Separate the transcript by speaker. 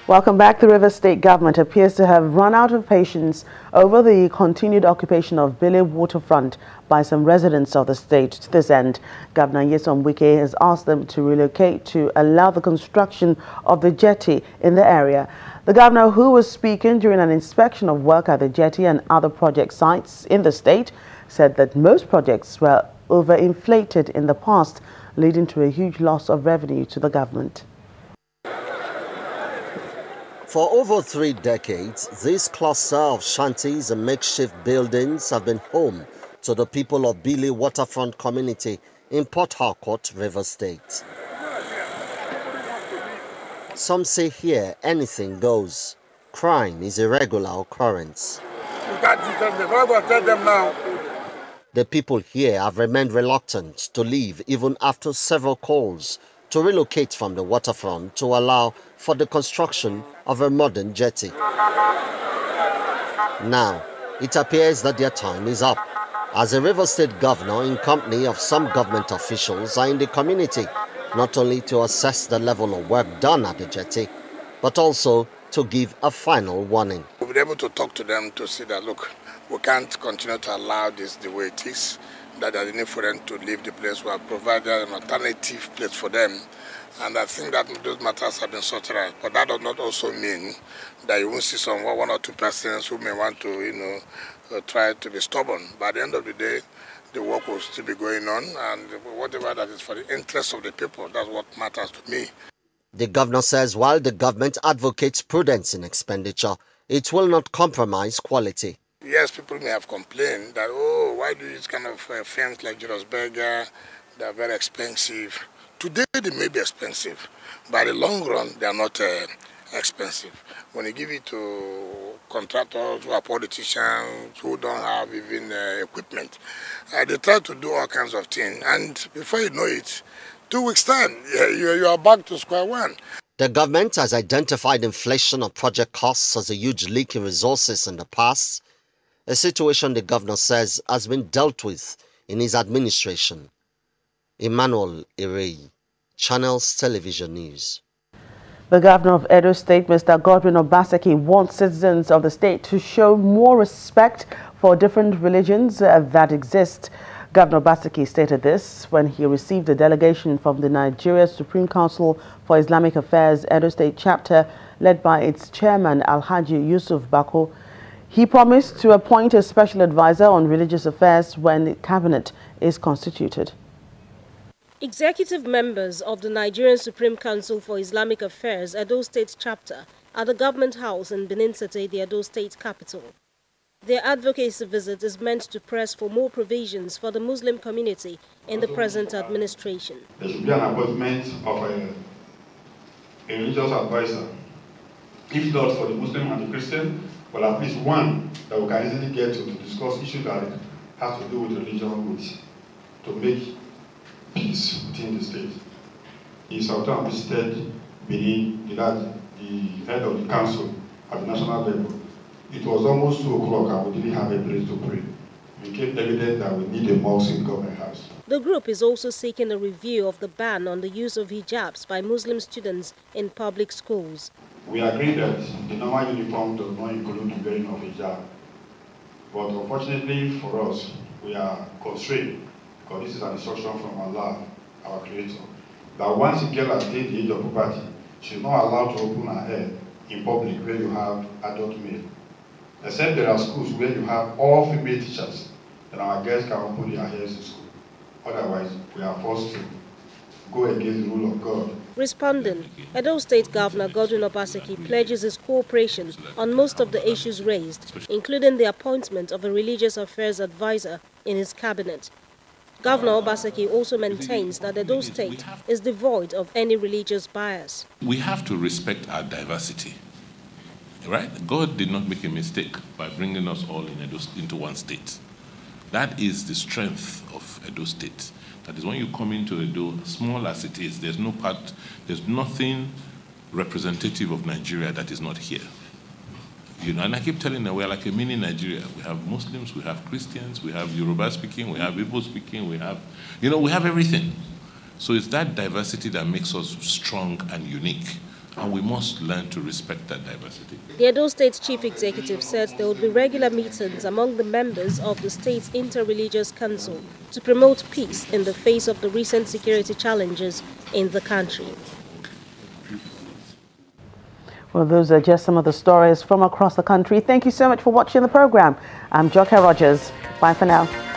Speaker 1: Welcome back. The Rivers State government appears to have run out of patience over the continued occupation of Billy waterfront by some residents of the state. To this end, Governor Wike has asked them to relocate to allow the construction of the jetty in the area. The governor, who was speaking during an inspection of work at the jetty and other project sites in the state, said that most projects were overinflated in the past, leading to a huge loss of revenue to the government.
Speaker 2: For over 3 decades, this cluster of shanties and makeshift buildings have been home to the people of Billy waterfront community in Port Harcourt, Rivers State. Some say here anything goes. Crime is a regular occurrence. The people here have remained reluctant to leave even after several calls to relocate from the waterfront to allow for the construction of a modern jetty. Now, it appears that their time is up, as the Rivers State governor in company of some government officials are in the community, not only to assess the level of work done at the jetty, but also to give a final warning.
Speaker 3: We'll be able to talk to them to see that, look, we can't continue to allow this the way it is, that there's a need for them to leave the place. We have provided an alternative place for them. And I think that those matters have been sorted out. But that does not also mean that you won't see one or two persons who may want to, try to be stubborn. But at the end of the day, the work will still be going on. And whatever that is for the interest of the people, that's what matters to me.
Speaker 2: The governor says while the government advocates prudence in expenditure, it will not compromise quality.
Speaker 3: Yes, people may have complained that, oh, why do you use kind of films like Julius Berger? They're very expensive. Today they may be expensive, but in the long run they are not expensive. When you give it to contractors who are politicians who don't have even equipment, they try to do all kinds of things, and before you know it, 2 weeks' time, you are back to square one.
Speaker 2: The government has identified inflation of project costs as a huge leak in resources in the past, a situation the governor says has been dealt with in his administration. Emmanuel Irei, Channels Television News.
Speaker 1: The governor of Edo State, Mr. Godwin Obaseki, wants citizens of the state to show more respect for different religions that exist. Governor Obaseki stated this when he received a delegation from the Nigeria Supreme Council for Islamic Affairs Edo State chapter, led by its chairman Alhaji Yusuf Bako. He promised to appoint a special advisor on religious affairs when the cabinet is constituted.
Speaker 4: Executive members of the Nigerian Supreme Council for Islamic Affairs Edo State chapter at the Government House in Benin City, the Edo State capital. Their advocacy visit is meant to press for more provisions for the Muslim community in the present administration.
Speaker 5: There should be an appointment of a religious advisor, if not for the Muslim and the Christian, but at least one that we can easily get to discuss issues that have to do with religion, to make peace within the state. In Sultan visited Benin, the head of the council at the national level. It was almost 2 o'clock and we didn't have a place to pray. It became evident that we need a mosque in government house.
Speaker 4: The group is also seeking a review of the ban on the use of hijabs by Muslim students in public schools.
Speaker 5: We agree that the normal uniform does not include the wearing of hijab. But unfortunately for us, we are constrained, because this is an instruction from Allah, our Creator, that once a girl has attained the age of puberty, she is not allowed to open her hair in public where you have adult male. Except there are schools where you have all female teachers, then our girls can open their hairs in school. Otherwise, we are forced to go against the rule of God.
Speaker 4: Responding, Edo State Governor Godwin Obaseki pledges his cooperation on most of the issues raised, including the appointment of a religious affairs advisor in his cabinet. Governor Obaseki also maintains that Edo State is devoid of any religious bias.
Speaker 6: We have to respect our diversity, right? God did not make a mistake by bringing us all in into one state. That is the strength of Edo State. That is, when you come into Edo, small as it is, there's nothing representative of Nigeria that is not here. And I keep telling them we're like a mini Nigeria. We have Muslims, we have Christians, we have Yoruba speaking, we have Igbo speaking, we have everything. So it's that diversity that makes us strong and unique. And we must learn to respect that diversity.
Speaker 4: The Edo State Chief Executive said there would be regular meetings among the members of the state's Interreligious Council to promote peace in the face of the recent security challenges in the country.
Speaker 1: Well, those are just some of the stories from across the country. Thank you so much for watching the program. I'm Joke Rogers. Bye for now.